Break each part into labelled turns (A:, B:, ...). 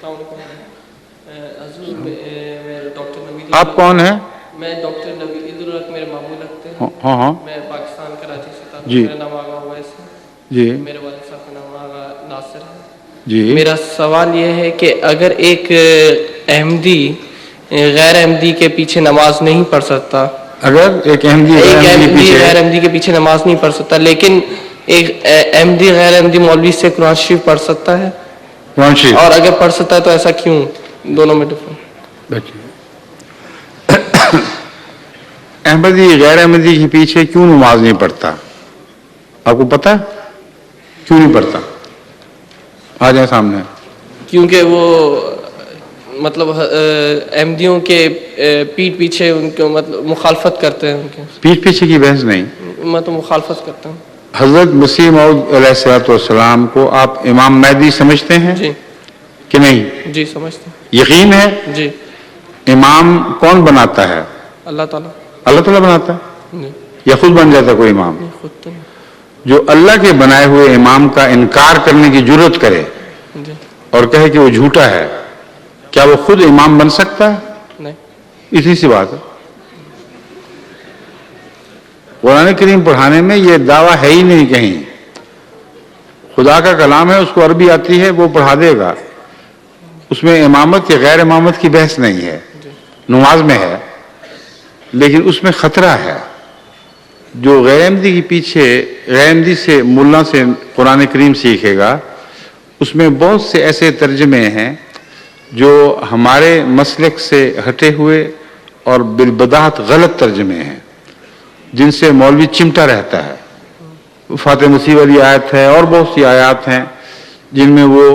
A: السلام علیکم حضور، میں ڈاکٹر نوید.
B: آپ کون ہیں؟
A: میں ڈاکٹر نوید الحق، میرے ماموں لگتے ہیں.
B: ہاں ہاں
A: میں پاکستان کراچی سے تھا.
B: جی
A: میرا نام آغا اویس ہے.
B: جی
A: میرے والد صاحب کا نام آغا ناصر ہے.
B: جی.
A: میرا سوال یہ ہے کہ اگر ایک احمدی غیر احمدی کے پیچھے نماز نہیں پڑھ سکتا،
B: اگر ایک احمدی
A: غیر احمدی کے پیچھے نماز نہیں پڑھ سکتا، لیکن ایک احمدی غیر احمدی مولوی سے قرآن شریف پڑھ سکتا ہے،
B: قرآن شریف،
A: اور اگر پڑھ سکتا ہے تو ایسا کیوں؟ دونوں میں ڈفرنٹ.
B: احمدی غیر احمدی کے پیچھے کیوں نماز نہیں پڑھتا؟ آپ کو پتا کیوں نہیں پڑھتا؟ آ جائیں سامنے.
A: کیونکہ وہ مطلب احمدیوں کے پیٹ پیچھے ان کو مطلب مخالفت کرتے ہیں. ان کے
B: پیٹ پیچھے کی بحث نہیں،
A: میں تو مخالفت کرتا ہوں.
B: حضرت مسیح موعود علیہ الصلوۃ والسلام کو آپ امام مہدی سمجھتے ہیں
A: جی
B: کہ نہیں؟
A: جی سمجھتے ہیں.
B: یقین ہے؟
A: جی.
B: امام کون بناتا ہے؟
A: اللہ تعالیٰ.
B: اللہ تعالیٰ بناتا ہے
A: جی.
B: یا خود بن جاتا کوئی امام؟
A: خود تو نہیں.
B: جو اللہ کے بنائے ہوئے امام کا انکار کرنے کی جرت کرے
A: جی.
B: اور کہے کہ وہ جھوٹا ہے، کیا وہ خود امام بن سکتا ہے؟
A: نہیں.
B: اسی سی بات ہے. قرآن کریم پڑھانے میں یہ دعویٰ ہے ہی نہیں کہیں. خدا کا کلام ہے، اس کو عربی آتی ہے، وہ پڑھا دے گا. اس میں امامت یا غیر امامت کی بحث نہیں ہے. نماز میں ہے، لیکن اس میں خطرہ ہے. جو غیر احمدی کے پیچھے غیر احمدی سے ملا سے قرآن کریم سیکھے گا، اس میں بہت سے ایسے ترجمے ہیں جو ہمارے مسلک سے ہٹے ہوئے اور بالبداہت غلط ترجمے ہیں، جن سے مولوی چمٹا رہتا ہے. فاتح مسیح والی آیت ہے اور بہت سی آیات ہیں جن میں وہ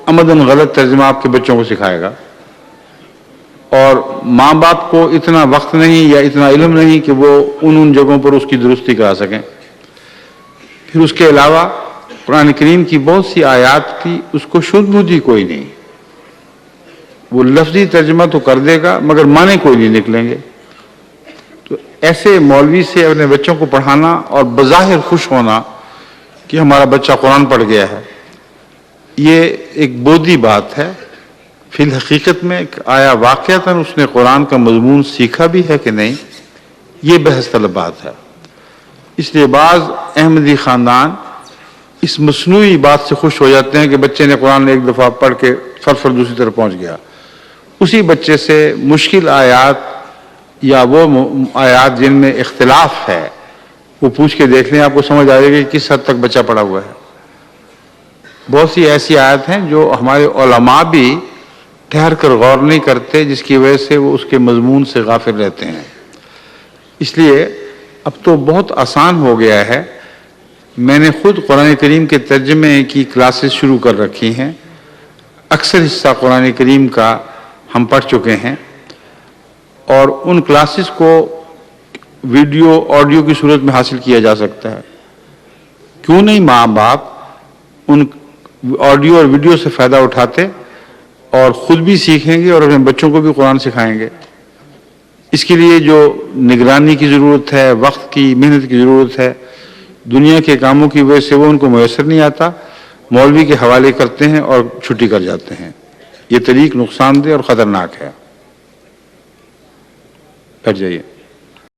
B: عمداً غلط ترجمہ آپ کے بچوں کو سکھائے گا. اور ماں باپ کو اتنا وقت نہیں یا اتنا علم نہیں کہ وہ ان جگہوں پر اس کی درستی کرا سکیں. پھر اس کے علاوہ قرآن کریم کی بہت سی آیات کی اس کو شدھ بدھی کوئی نہیں. وہ لفظی ترجمہ تو کر دے گا مگر معنی کوئی نہیں نکلیں گے. تو ایسے مولوی سے اپنے بچوں کو پڑھانا اور بظاہر خوش ہونا کہ ہمارا بچہ قرآن پڑھ گیا ہے، یہ ایک بودھی بات ہے. فی الحقیقت میں آیا واقعتاً اس نے قرآن کا مضمون سیکھا بھی ہے کہ نہیں، یہ بحث طلب بات ہے. اس لیے بعض احمدی خاندان اس مصنوعی بات سے خوش ہو جاتے ہیں کہ بچے نے قرآن ایک دفعہ پڑھ کے فر دوسری طرف پہنچ گیا. اسی بچے سے مشکل آیات یا وہ آیات جن میں اختلاف ہے وہ پوچھ کے دیکھ لیں، آپ کو سمجھ آئے گا کہ کس حد تک بچہ پڑا ہوا ہے. بہت سی ایسی آیات ہیں جو ہمارے علماء بھی ٹھہر کر غور نہیں کرتے، جس کی وجہ سے وہ اس کے مضمون سے غافل رہتے ہیں. اس لیے اب تو بہت آسان ہو گیا ہے. میں نے خود قرآن کریم کے ترجمے کی کلاسز شروع کر رکھی ہیں. اکثر حصہ قرآن کریم کا ہم پڑھ چکے ہیں، اور ان کلاسز کو ویڈیو آڈیو کی صورت میں حاصل کیا جا سکتا ہے. کیوں نہیں ماں باپ ان آڈیو اور ویڈیو سے فائدہ اٹھاتے اور خود بھی سیکھیں گے اور اپنے بچوں کو بھی قرآن سکھائیں گے. اس کے لیے جو نگرانی کی ضرورت ہے، وقت کی محنت کی ضرورت ہے، دنیا کے کاموں کی وجہ سے وہ ان کو میسر نہیں آتا. مولوی کے حوالے کرتے ہیں اور چھٹی کر جاتے ہیں. یہ طریق نقصان دہ اور خطرناک ہے. بیٹھ جائیے.